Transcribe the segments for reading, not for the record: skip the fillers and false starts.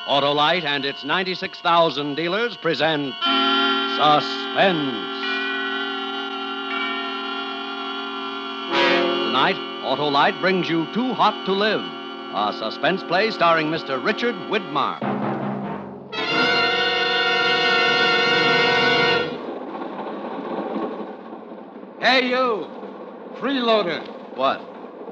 Autolite and its 96,000 dealers present Suspense. Tonight, Autolite brings you Too Hot to Live, a suspense play starring Mr. Richard Widmark. Hey, you! Freeloader. What?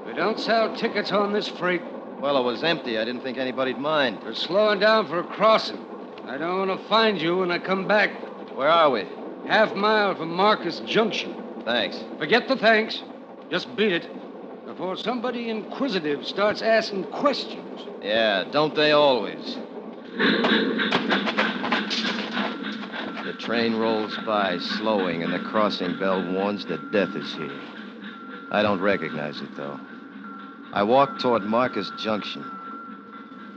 We don't sell tickets on this freight. Well, it was empty. I didn't think anybody'd mind. We're slowing down for a crossing. I don't want to find you when I come back. Where are we? Half-mile from Marcus Junction. Thanks. Forget the thanks. Just beat it before somebody inquisitive starts asking questions. Yeah, don't they always? The train rolls by, slowing, and the crossing bell warns that death is here. I don't recognize it, though. I walk toward Marcus Junction,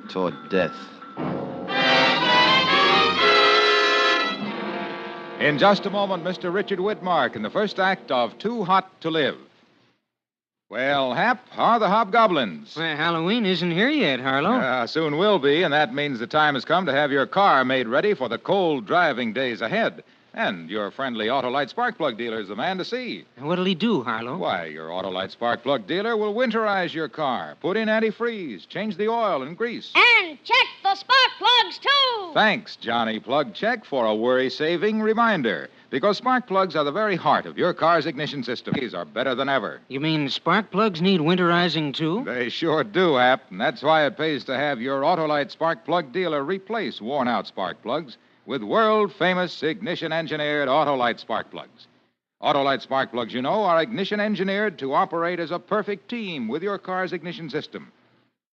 toward death. In just a moment, Mr. Richard Widmark in the first act of Too Hot to Live. Well, Hap, how are the hobgoblins? Well, Halloween isn't here yet, Harlow. Soon will be, and that means the time has come to have your car made ready for the cold driving days ahead. And your friendly Autolite spark plug dealer is the man to see. What'll he do, Harlow? Why, your Autolite spark plug dealer will winterize your car, put in antifreeze, change the oil and grease. And check the spark plugs, too. Thanks, Johnny Plug Check, for a worry-saving reminder. Because spark plugs are the very heart of your car's ignition system. These are better than ever. You mean spark plugs need winterizing, too? They sure do, Hap. And that's why it pays to have your Autolite spark plug dealer replace worn-out spark plugs with world-famous ignition-engineered Autolite spark plugs. Autolite spark plugs, you know, are ignition-engineered to operate as a perfect team with your car's ignition system.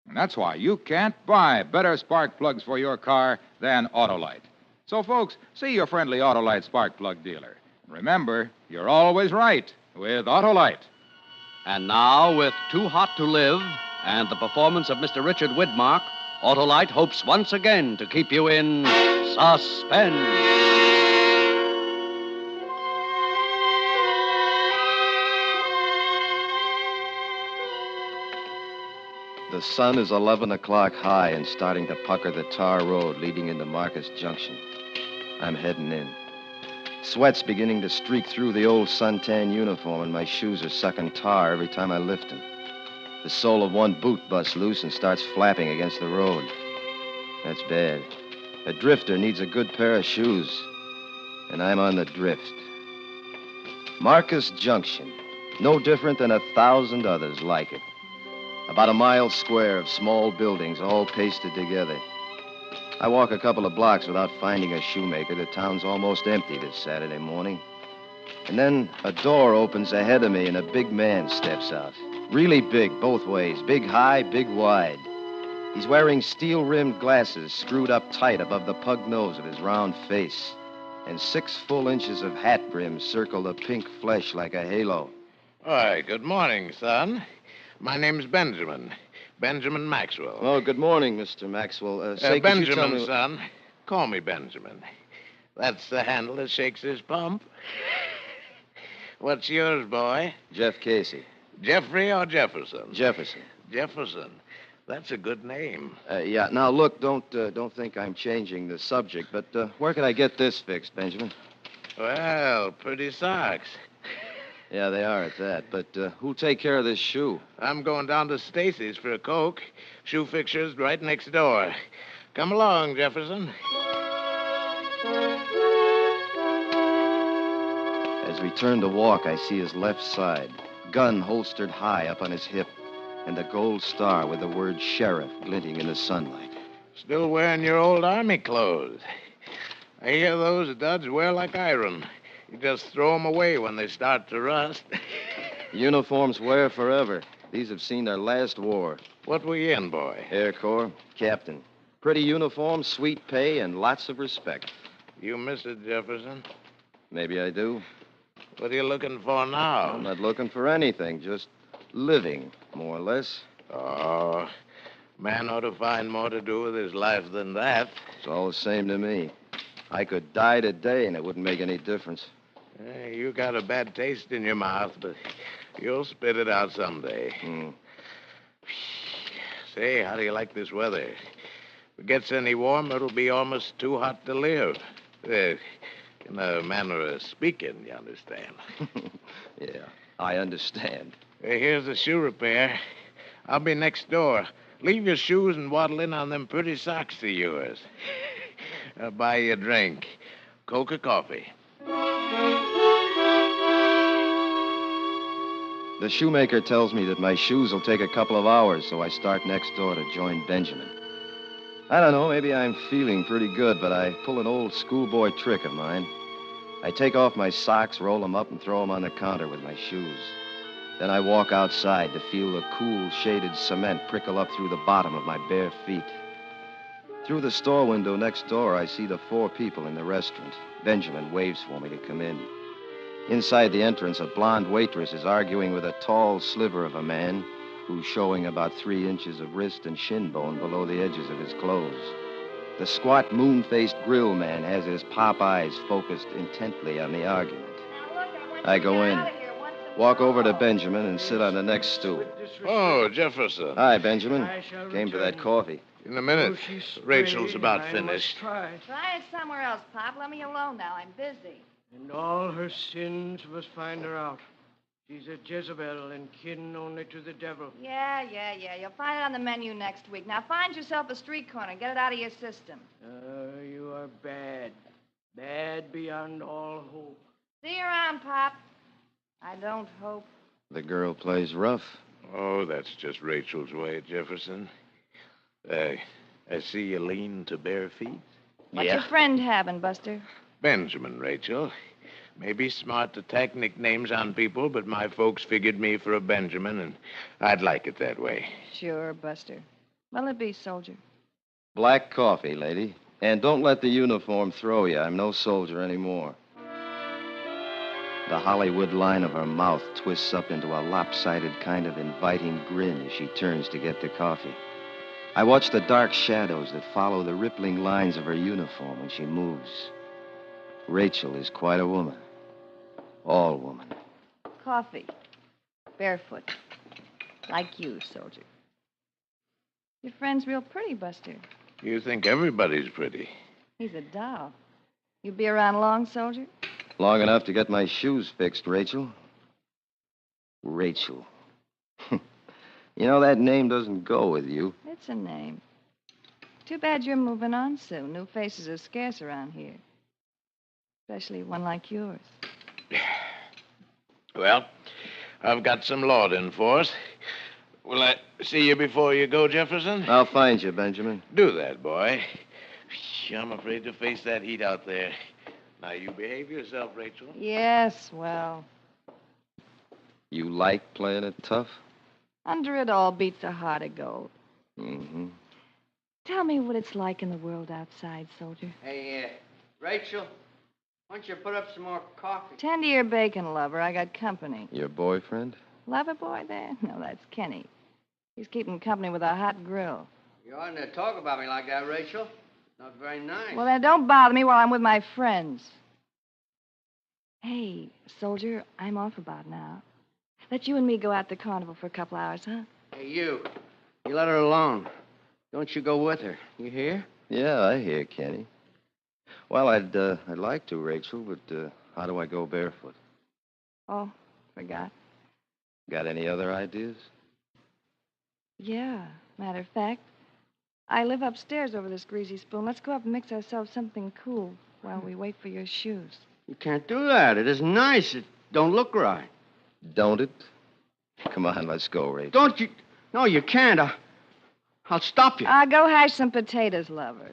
And that's why you can't buy better spark plugs for your car than Autolite. So, folks, see your friendly Autolite spark plug dealer. Remember, you're always right with Autolite. And now, with Too Hot to Live and the performance of Mr. Richard Widmark, Autolite hopes once again to keep you in suspense. The sun is 11 o'clock high and starting to pucker the tar road leading into Marcus Junction. I'm heading in. Sweat's beginning to streak through the old suntan uniform, and my shoes are sucking tar every time I lift them. The sole of one boot busts loose and starts flapping against the road. That's bad. A drifter needs a good pair of shoes, and I'm on the drift. Marcus Junction, no different than 1,000 others like it. About a mile square of small buildings all pasted together. I walk a couple of blocks without finding a shoemaker. The town's almost empty this Saturday morning. And then a door opens ahead of me and a big man steps out. Really big both ways. Big high, big wide. He's wearing steel-rimmed glasses screwed up tight above the pug nose of his round face. And 6 full inches of hat brim circle the pink flesh like a halo. Why, good morning, son. My name's Benjamin. Benjamin Maxwell. Oh, good morning, Mr. Maxwell. Say, Benjamin, could you tell me... son. Call me Benjamin. That's the handle that shakes his pump. What's yours, boy? Jeff Casey. Jeffrey or Jefferson? Jefferson. Jefferson. That's a good name. Yeah. Now, look, don't think I'm changing the subject, but where can I get this fixed, Benjamin? Well, pretty socks. Yeah, they are at that. But who'll take care of this shoe? I'm going down to Stacy's for a Coke. Shoe fixture's right next door. Come along, Jefferson. As we turn to walk, I see his left side, gun holstered high up on his hip, and a gold star with the word sheriff glinting in the sunlight. Still wearing your old army clothes. I hear those duds wear like iron. You just throw them away when they start to rust. Uniforms wear forever. These have seen their last war. What were you in, boy? Air Corps, captain. Pretty uniform, sweet pay, and lots of respect. You miss it, Jefferson? Maybe I do. What are you looking for now? I'm not looking for anything, just living, more or less. Oh, man ought to find more to do with his life than that. It's all the same to me. I could die today, and it wouldn't make any difference. You got a bad taste in your mouth, but you'll spit it out someday. Say, how do you like this weather? If it gets any warmer, it'll be almost too hot to live. In a manner of speaking, you understand. Yeah, I understand. Here's the shoe repair. I'll be next door. Leave your shoes and waddle in on them pretty socks of yours. I'll buy you a drink. Coca coffee. The shoemaker tells me that my shoes will take a couple of hours, so I start next door to join Benjamin. I don't know, maybe I'm feeling pretty good, but I pull an old schoolboy trick of mine. I take off my socks, roll them up, and throw them on the counter with my shoes. Then I walk outside to feel the cool, shaded cement prickle up through the bottom of my bare feet. Through the store window next door, I see the 4 people in the restaurant. Benjamin waves for me to come in. Inside the entrance, a blonde waitress is arguing with a tall sliver of a man who's showing about 3 inches of wrist and shin bone below the edges of his clothes. The squat, moon-faced grill man has his pop eyes focused intently on the argument. I go in, walk over to Benjamin, and sit on the next stool. Oh, Jefferson. Hi, Benjamin. Came for that coffee. In a minute. Rachel's about finished. Try it somewhere else, Pop. Let me alone now. I'm busy. And all her sins must find her out. She's a Jezebel and kin only to the devil. Yeah. You'll find it on the menu next week. Now find yourself a street corner. Get it out of your system. You are bad. Bad beyond all hope. See you around, Pop. I don't hope. The girl plays rough. Oh, that's just Rachel's way, Jefferson. I see you lean to bare feet. What's your friend having, Buster? Benjamin, Rachel. Maybe smart to tack nicknames on people, but my folks figured me for a Benjamin, and I'd like it that way. Sure, Buster. What'll it be, soldier? Black coffee, lady. And don't let the uniform throw you. I'm no soldier anymore. The Hollywood line of her mouth twists up into a lopsided kind of inviting grin as she turns to get the coffee. I watch the dark shadows that follow the rippling lines of her uniform when she moves. Rachel is quite a woman. All woman. Coffee. Barefoot. Like you, soldier. Your friend's real pretty, Buster. You think everybody's pretty. He's a doll. You be around long, soldier? Long enough to get my shoes fixed, Rachel. Rachel. You know, that name doesn't go with you. It's a name. Too bad you're moving on soon. New faces are scarce around here. Especially one like yours. Well, I've got some law to enforce. Will I see you before you go, Jefferson? I'll find you, Benjamin. Do that, boy. I'm afraid to face that heat out there. Now, you behave yourself, Rachel. Yes, well. You like playing it tough? Under it all beats a heart of gold. Mm-hmm. Tell me what it's like in the world outside, soldier. Hey, Rachel, why don't you put up some more coffee? Tend to your bacon, lover. I got company. Your boyfriend? Lover boy there? No, that's Kenny. He's keeping company with a hot grill. You oughtn't to talk about me like that, Rachel. Not very nice. Well, then don't bother me while I'm with my friends. Hey, soldier, I'm off about now. Let you and me go out to the carnival for a couple hours, huh? Hey, you. You let her alone. Don't you go with her. You hear? Yeah, I hear, Kenny. Well, I'd like to, Rachel, but how do I go barefoot? Oh, forgot. Got any other ideas? Yeah, matter of fact, I live upstairs over this greasy spoon. Let's go up and mix ourselves something cool while we wait for your shoes. You can't do that. It isn't nice. It don't look right. Don't it? Come on, let's go, Rachel. Don't you? No, you can't. I'll stop you. Go hash some potatoes, lover.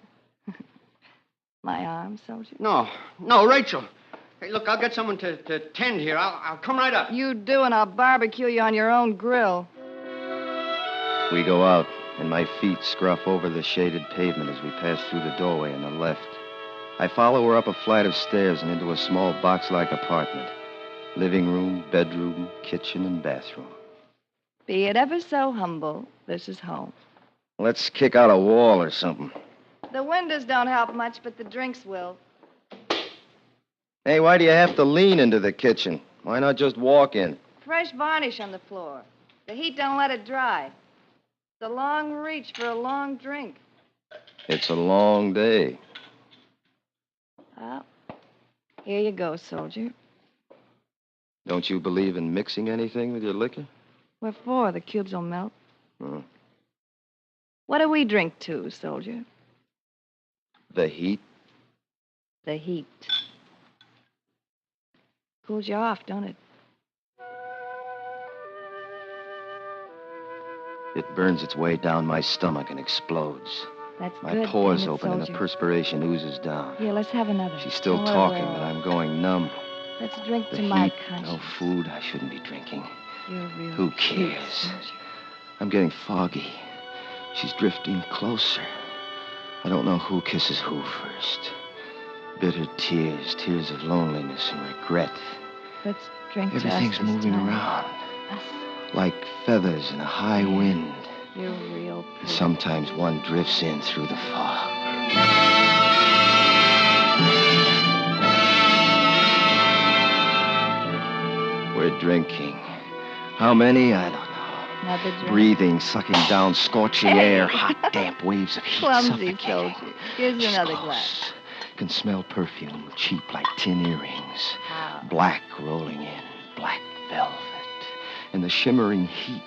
My arm, soldier? No, Rachel. Hey, look, I'll get someone to tend here. I'll come right up. You do, and I'll barbecue you on your own grill. We go out, and my feet scruff over the shaded pavement as we pass through the doorway on the left. I follow her up a flight of stairs and into a small box-like apartment. Living room, bedroom, kitchen, and bathroom. Be it ever so humble, this is home. Let's kick out a wall or something. The windows don't help much, but the drinks will. Hey, why do you have to lean into the kitchen? Why not just walk in? Fresh varnish on the floor. The heat don't let it dry. It's a long reach for a long drink. It's a long day. Well, here you go, soldier. Don't you believe in mixing anything with your liquor? What for? The cubes will melt. Hmm. What do we drink to, soldier? The heat? The heat. Cools you off, don't it? It burns its way down my stomach and explodes. That's My good. pores damn it, open and the soldier. perspiration oozes down. Here, let's have another. She's still Now, what talking, about- but I'm going numb. Let's drink The to heat, my no conscience. food. I shouldn't be drinking. You're real. Who cute, cares? soldier. I'm getting foggy. She's drifting closer. I don't know who kisses who first. Bitter tears, tears of loneliness and regret. Let's drink to us Everything's this moving time. around Us. like feathers in a high wind. You're real And pretty. sometimes one drifts in through the fog. We're drinking. How many? I don't know. Another drink. Breathing, sucking down scorching air, hot, damp waves of heat. Clumsy suffocating. soldier. Here's She's another close. glass. Can smell perfume, cheap like tin earrings. How? Black rolling in, black velvet. And the shimmering heat,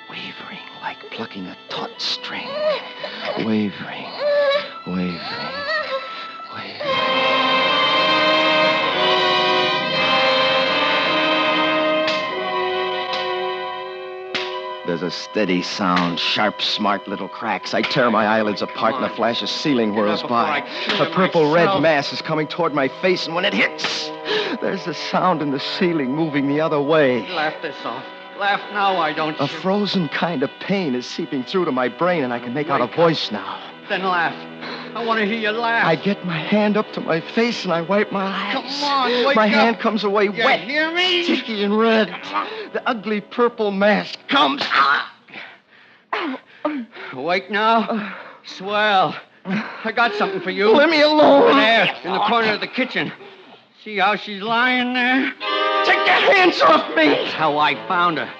wavering like plucking a taut string. Wavering, wavering, wavering. There's a steady sound, sharp, smart little cracks. I tear my eyelids apart and a flash of ceiling whirls by. A purple-red mass is coming toward my face, and when it hits, there's a sound in the ceiling moving the other way. Laugh this off. Laugh now, why don't you? A frozen kind of pain is seeping through to my brain, and I can make out a voice now. Then laugh. I want to hear you laugh. I get my hand up to my face, and I wipe my eyes. Come on, wake My up. hand comes away You wet, hear me? sticky and red. The ugly purple mask comes. Awake now? Swell. I got something for you. Let me alone. There, in the corner of the kitchen. See how she's lying there? Take your hands off me. That's how I found her.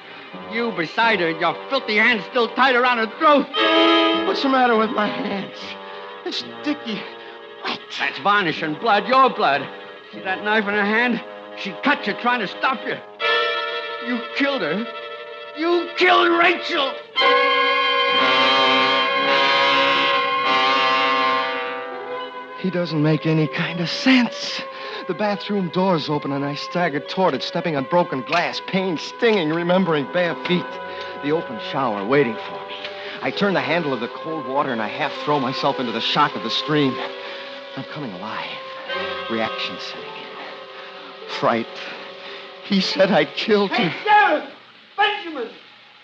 You beside her, your filthy hands still tied around her throat. What's the matter with my hands? They're sticky. Wet. That's varnish and blood, your blood. See that knife in her hand? She cut you trying to stop you. You killed her. You killed Rachel. He doesn't make any kind of sense. The bathroom door's open, and I staggered toward it, stepping on broken glass, pain stinging, remembering bare feet. The open shower waiting for me. I turn the handle of the cold water, and I half throw myself into the shock of the stream. I'm coming alive. Reaction setting in. Fright. He said I killed him. Hey, Sheriff! Benjamin!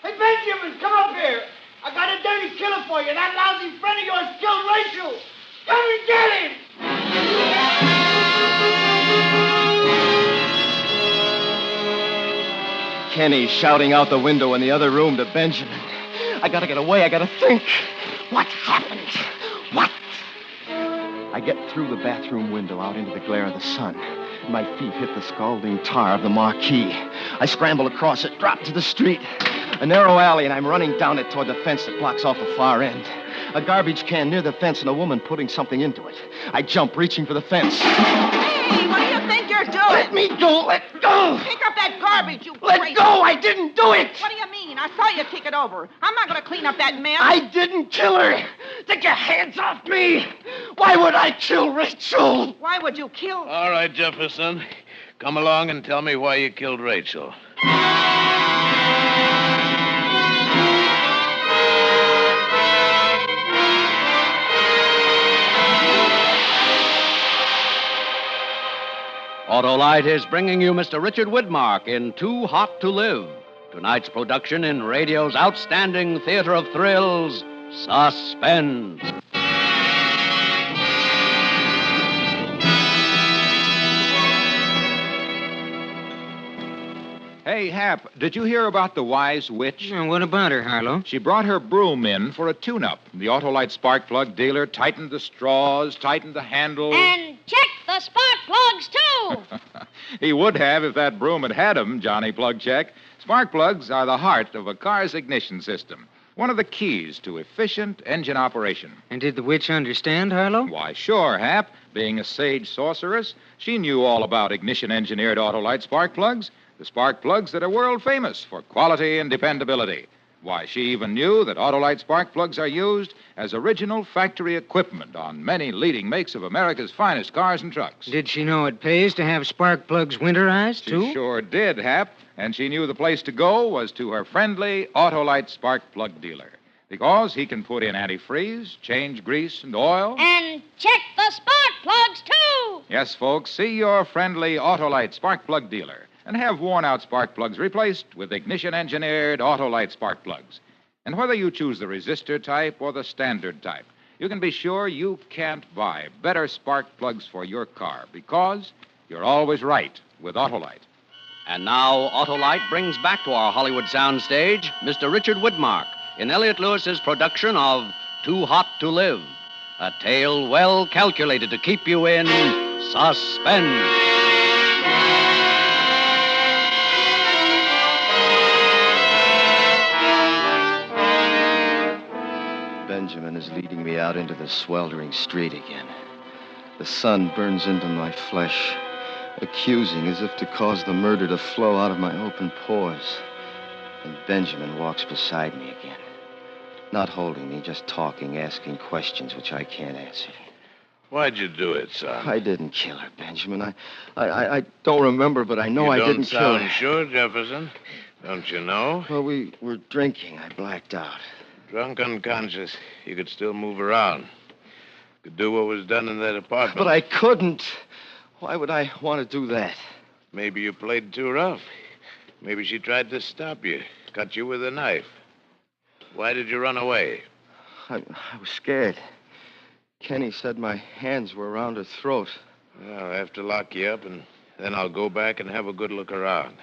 Hey, Benjamin, come up here. I got a dirty killer for you. That lousy friend of yours killed Rachel. Come and get him! Kenny shouting out the window in the other room to Benjamin. I gotta get away. I gotta think. What happened? What? I get through the bathroom window out into the glare of the sun. My feet hit the scalding tar of the marquee. I scramble across it, drop to the street. A narrow alley, and I'm running down it toward the fence that blocks off the far end. A garbage can near the fence and a woman putting something into it. I jump, reaching for the fence. Hey, what do you think you're doing? Let me go! Let go! Pick up that garbage, you Let crazy... go! I didn't do it! What do you mean? I saw you kick it over. I'm not going to clean up that mess. I didn't kill her! Take your hands off me! Why would I kill Rachel? Why would you kill... All right, Jefferson. Come along and tell me why you killed Rachel. Autolite is bringing you Mr. Richard Widmark in Too Hot to Live. Tonight's production in radio's outstanding theater of thrills, Suspense. Hey, Hap, did you hear about the wise witch? What about her, Harlow? She brought her broom in for a tune-up. The Autolite spark plug dealer tightened the straws, tightened the handle. And check the spark plugs, too. He would have if that broom had had 'em, Johnny Plug Check. Spark plugs are the heart of a car's ignition system. One of the keys to efficient engine operation. And did the witch understand, Harlow? Why, sure, Hap. Being a sage sorceress, she knew all about ignition-engineered Autolite spark plugs, the spark plugs that are world famous for quality and dependability. Why, she even knew that Autolite spark plugs are used as original factory equipment on many leading makes of America's finest cars and trucks. Did she know it pays to have spark plugs winterized, too? She sure did, Hap. And she knew the place to go was to her friendly Autolite spark plug dealer. Because he can put in antifreeze, change grease and oil. And check the spark plugs, too. Yes, folks, see your friendly Autolite spark plug dealer and have worn-out spark plugs replaced with ignition-engineered Autolite spark plugs. And whether you choose the resistor type or the standard type, you can be sure you can't buy better spark plugs for your car because you're always right with Autolite. And now, Autolite brings back to our Hollywood soundstage Mr. Richard Widmark in Elliot Lewis's production of Too Hot to Live, a tale well calculated to keep you in suspense. Benjamin is leading me out into the sweltering street again. The sun burns into my flesh, accusing as if to cause the murder to flow out of my open pores. And Benjamin walks beside me again. Not holding me, just talking, asking questions which I can't answer. Why'd you do it, son? I didn't kill her, Benjamin. I don't remember, but I know I didn't kill her. You don't sound sure, Jefferson. Don't you know? Well, we were drinking. I blacked out. Drunk unconscious. You could still move around. Could do what was done in that apartment. But I couldn't. Why would I want to do that? Maybe you played too rough. Maybe she tried to stop you, cut you with a knife. Why did you run away? I was scared. Kenny said my hands were around her throat. Well, I'll have to lock you up, and then I'll go back and have a good look around.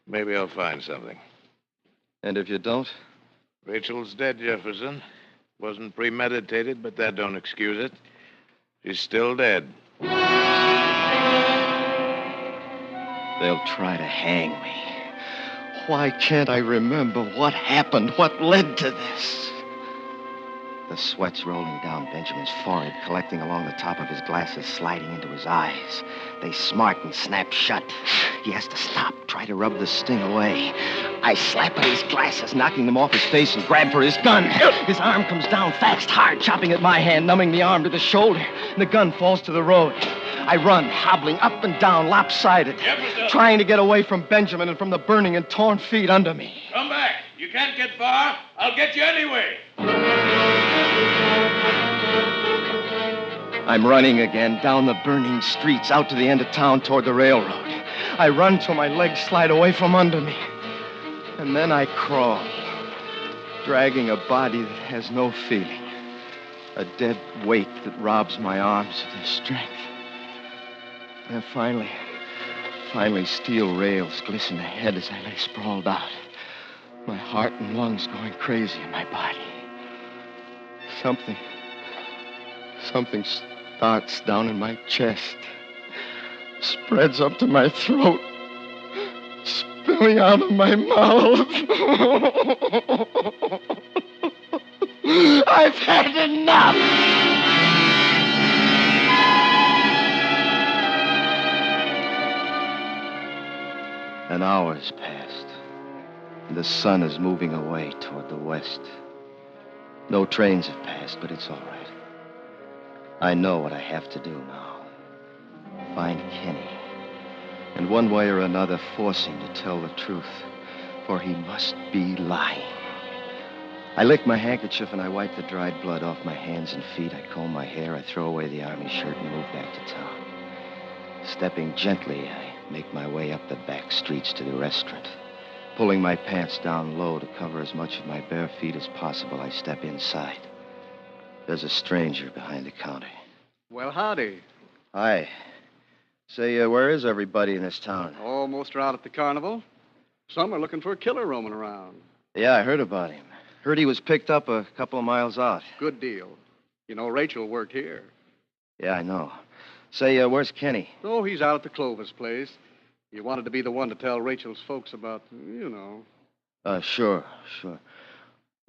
Maybe I'll find something. And if you don't? Rachel's dead, Jefferson. Wasn't premeditated, but that don't excuse it. She's still dead. They'll try to hang me. Why can't I remember what happened, what led to this? The sweat's rolling down Benjamin's forehead, collecting along the top of his glasses, sliding into his eyes. They smart and snap shut. He has to stop, try to rub the sting away. I slap at his glasses, knocking them off his face, and grab for his gun. His arm comes down fast, hard, chopping at my hand, numbing the arm to the shoulder. And the gun falls to the road. I run, hobbling up and down, lopsided, trying to get away from Benjamin and from the burning and torn feet under me. Come back. You can't get far. I'll get you anyway. I'm running again down the burning streets, out to the end of town toward the railroad. I run till my legs slide away from under me. And then I crawl, dragging a body that has no feeling. A dead weight that robs my arms of their strength. And finally, steel rails glisten ahead as I lay sprawled out. My heart and lungs going crazy in my body. Something starts down in my chest, spreads up to my throat, spilling out of my mouth. I've had enough. An hour has passed, and the sun is moving away toward the west. No trains have passed, but it's all right. I know what I have to do now. Find Kenny. And one way or another, force him to tell the truth. For he must be lying. I lick my handkerchief and I wipe the dried blood off my hands and feet. I comb my hair, I throw away the army shirt and move back to town. Stepping gently, I make my way up the back streets to the restaurant. Pulling my pants down low to cover as much of my bare feet as possible, I step inside. There's a stranger behind the counter. Well, howdy. Hi. Say, where is everybody in this town? Oh, most are out at the carnival. Some are looking for a killer roaming around. Yeah, I heard about him. Heard he was picked up a couple of miles out. Good deal. You know, Rachel worked here. Yeah, I know. Say, where's Kenny? Oh, he's out at the Clovis place. You wanted to be the one to tell Rachel's folks about, you know. Sure.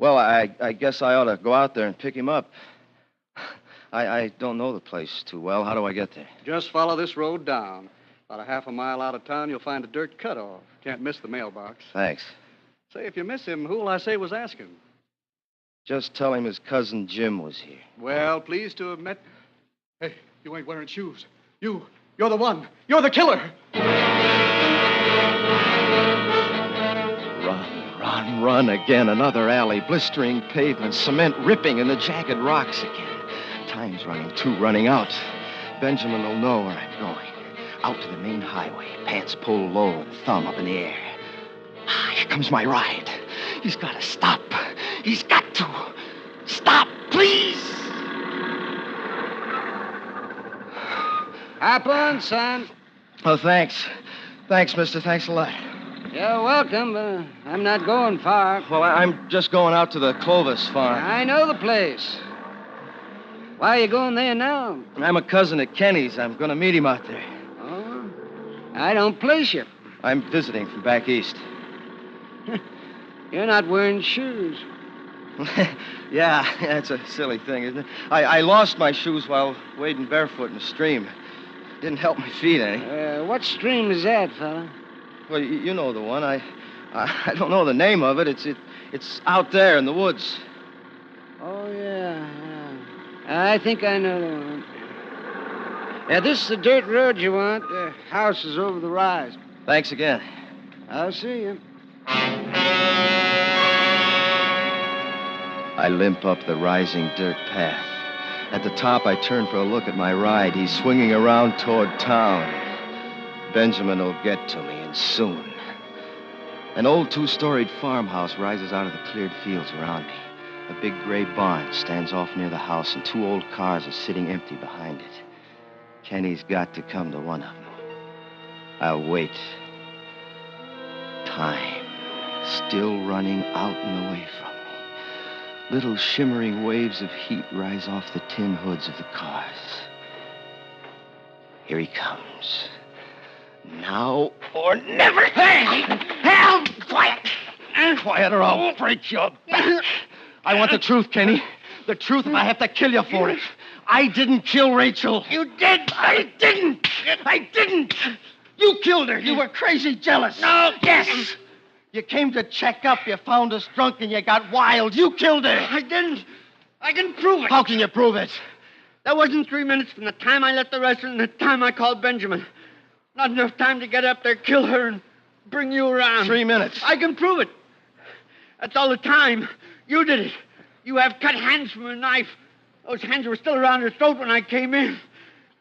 Well, I guess I ought to go out there and pick him up. I don't know the place too well. How do I get there? Just follow this road down. About a half a mile out of town, you'll find a dirt cutoff. Can't miss the mailbox. Thanks. Say, if you miss him, who'll I say was asking? Just tell him his cousin Jim was here. Well, pleased to have met... Hey, you ain't wearing shoes. You're the one. You're the killer. Run again. Another alley, blistering pavement, cement ripping in the jagged rocks again. Time's running out. Benjamin will know where I'm going. Out to the main highway, pants pulled low and thumb up in the air. Here comes my ride. He's got to stop. He's got to. Stop, please. Hop on, son. Oh, thanks. Thanks, mister. Thanks a lot. You're welcome. I'm not going far. Well, I'm just going out to the Clovis farm. I know the place. Why are you going there now? I'm a cousin at Kenny's. I'm going to meet him out there. Oh, I don't place you. I'm visiting from back east. You're not wearing shoes. Yeah, it's a silly thing, isn't it? I lost my shoes while wading barefoot in the stream. Didn't help my feet any. What stream is that, fella? Well, you know the one. I don't know the name of it. It's out there in the woods. Oh, yeah. I think I know the one. Yeah, this is the dirt road you want. The house is over the rise. Thanks again. I'll see you. I limp up the rising dirt path. At the top, I turn for a look at my ride. He's swinging around toward town. Benjamin will get to me, and soon. An old two-storied farmhouse rises out of the cleared fields around me. A big gray barn stands off near the house, and 2 old cars are sitting empty behind it. Kenny's got to come to one of them. I'll wait. Time, still running out and away from me. Little shimmering waves of heat rise off the tin hoods of the cars. Here he comes. Now or never. Hey! Help! Quiet! Quiet or I'll break your back. I want the truth, Kenny. The truth if I have to kill you for it. I didn't kill Rachel. You did! I didn't! I didn't! You killed her. You were crazy jealous. No! Yes! You came to check up. You found us drunk and you got wild. You killed her. I didn't. I can prove it. How can you prove it? That wasn't 3 minutes from the time I left the restaurant and the time I called Benjamin. Not enough time to get up there, kill her, and bring you around. 3 minutes. I can prove it. That's all the time. You did it. You have cut hands from a knife. Those hands were still around her throat when I came in.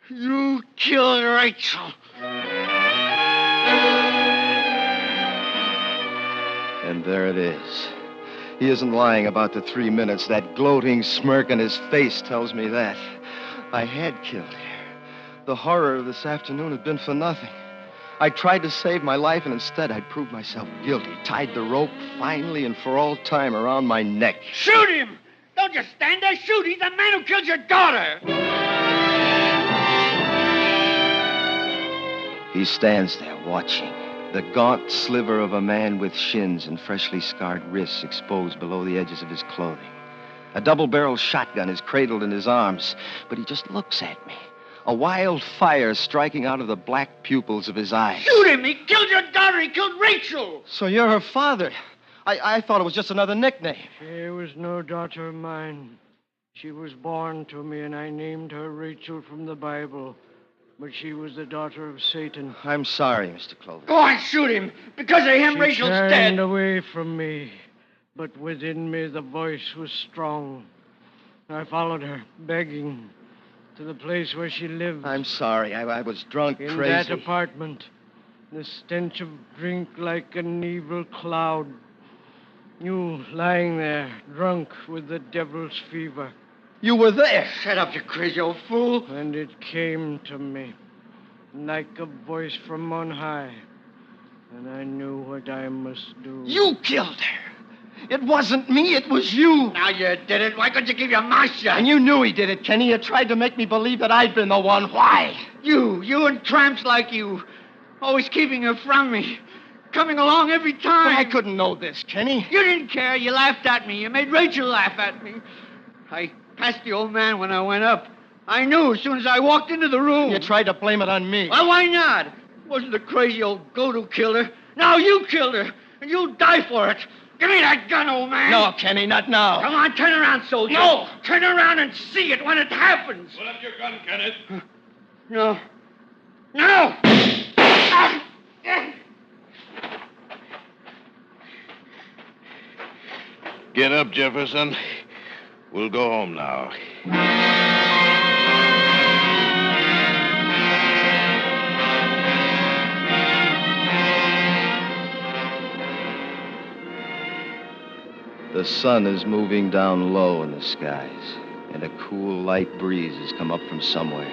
You killed Rachel. And there it is. He isn't lying about the 3 minutes. That gloating smirk on his face tells me that. I had killed her. The horror of this afternoon had been for nothing. I tried to save my life, and instead I'd proved myself guilty. Tied the rope finally and for all time around my neck. Shoot him! Don't just stand there. Shoot. He's the man who killed your daughter. He stands there watching. The gaunt sliver of a man with shins and freshly scarred wrists exposed below the edges of his clothing. A double-barreled shotgun is cradled in his arms, but he just looks at me. A wild fire striking out of the black pupils of his eyes. Shoot him! He killed your daughter! He killed Rachel! So you're her father. I thought it was just another nickname. She was no daughter of mine. She was born to me, and I named her Rachel from the Bible. But she was the daughter of Satan. I'm sorry, Mr. Clovis. Go on, shoot him! Because of him, Rachel's dead. She dead. turned away from me, but within me the voice was strong. I followed her, begging, to the place where she lived. I'm sorry. I was drunk, in crazy. In that apartment, the stench of drink like an evil cloud. You lying there, drunk with the devil's fever. You were there. Shut up, you crazy old fool. And it came to me like a voice from on high. And I knew what I must do. You killed her. It wasn't me, it was you. Now you did it. Why couldn't you keep your mouth shut? And you knew he did it, Kenny. You tried to make me believe that I'd been the one. Why? You and tramps like you. Always keeping her from me. coming along every time. But I couldn't know this, Kenny. You didn't care. You laughed at me. You made Rachel laugh at me. I passed the old man when I went up. I knew as soon as I walked into the room. You tried to blame it on me. Well, why not? It wasn't the crazy old goat who killed her. Now you killed her, and you'll die for it. Give me that gun, old man. No, Kenny, not now. Come on, turn around, soldier. No. Turn around and see it when it happens. Pull up your gun, Kenneth. No. No! Get up, Jefferson. We'll go home now. The sun is moving down low in the skies, and a cool, light breeze has come up from somewhere.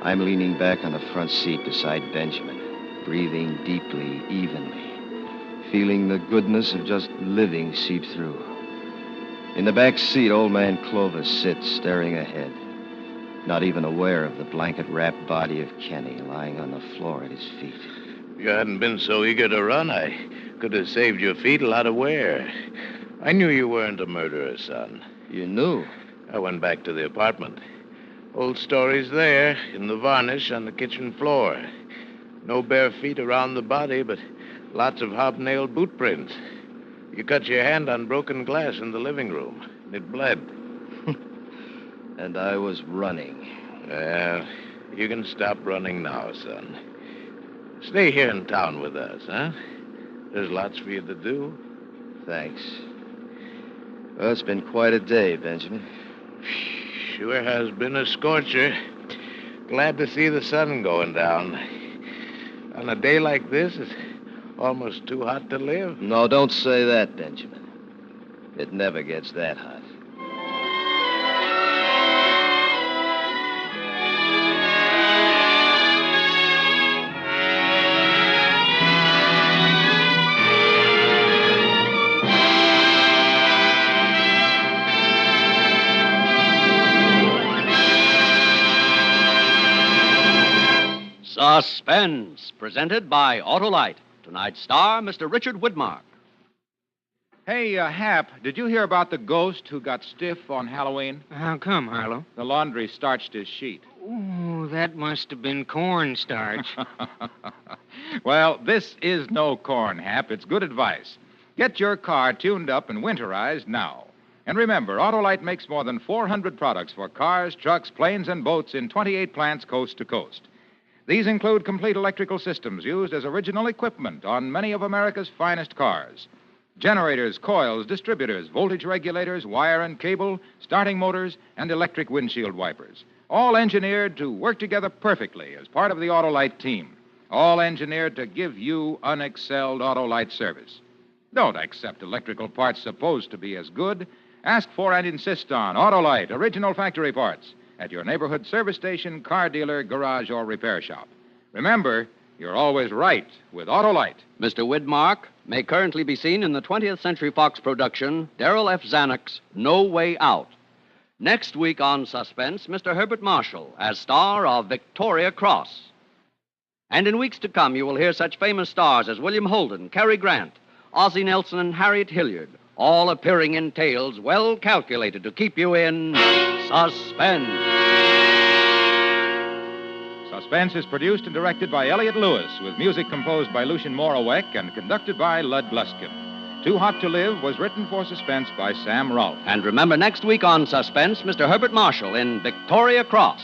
I'm leaning back on the front seat beside Benjamin, breathing deeply, evenly, feeling the goodness of just living seep through. In the back seat, old man Clovis sits staring ahead, not even aware of the blanket-wrapped body of Kenny lying on the floor at his feet. If you hadn't been so eager to run, I could have saved your feet a lot of wear. I knew you weren't a murderer, son. You knew? I went back to the apartment. Old stories there, in the varnish on the kitchen floor. No bare feet around the body, but lots of hobnailed boot prints. You cut your hand on broken glass in the living room, and it bled. And I was running. Well, you can stop running now, son. Stay here in town with us, huh? There's lots for you to do. Thanks. Well, it's been quite a day, Benjamin. Sure has been a scorcher. Glad to see the sun going down. On a day like this, it's almost too hot to live. No, don't say that, Benjamin. It never gets that hot. Suspense, presented by Autolite. Tonight's star, Mr. Richard Widmark. Hey, Hap, did you hear about the ghost who got stiff on Halloween? How come, Harlow? The laundry starched his sheet. Oh, that must have been cornstarch. Well, this is no corn, Hap. It's good advice. Get your car tuned up and winterized now. And remember, Autolite makes more than 400 products for cars, trucks, planes, and boats in 28 plants coast to coast. These include complete electrical systems used as original equipment on many of America's finest cars. Generators, coils, distributors, voltage regulators, wire and cable, starting motors, and electric windshield wipers. All engineered to work together perfectly as part of the Autolite team. All engineered to give you unexcelled Autolite service. Don't accept electrical parts supposed to be as good. Ask for and insist on Autolite original factory parts at your neighborhood service station, car dealer, garage, or repair shop. Remember, you're always right with Autolite. Mr. Widmark may currently be seen in the 20th Century Fox production, Darrell F. Zanuck's No Way Out. Next week on Suspense, Mr. Herbert Marshall as star of Victoria Cross. And in weeks to come, you will hear such famous stars as William Holden, Cary Grant, Ozzie Nelson, and Harriet Hilliard, all appearing in tales well calculated to keep you in suspense. Suspense is produced and directed by Elliott Lewis, with music composed by Lucien Moraweck and conducted by Lud Gluskin. Too Hot to Live was written for Suspense by Sam Rolfe. And remember, next week on Suspense, Mr. Herbert Marshall in Victoria Cross.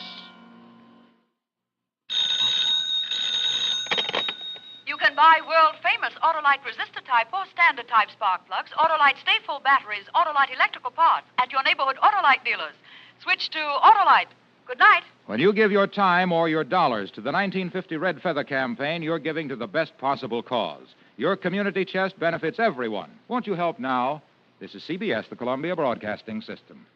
You can buy world-famous Autolite resistor-type or standard-type spark plugs, Autolite stay-full batteries, Autolite electrical parts at your neighborhood Autolite dealers. Switch to Autolite. Good night. When you give your time or your dollars to the 1950 Red Feather campaign, you're giving to the best possible cause. Your community chest benefits everyone. Won't you help now? This is CBS, the Columbia Broadcasting System.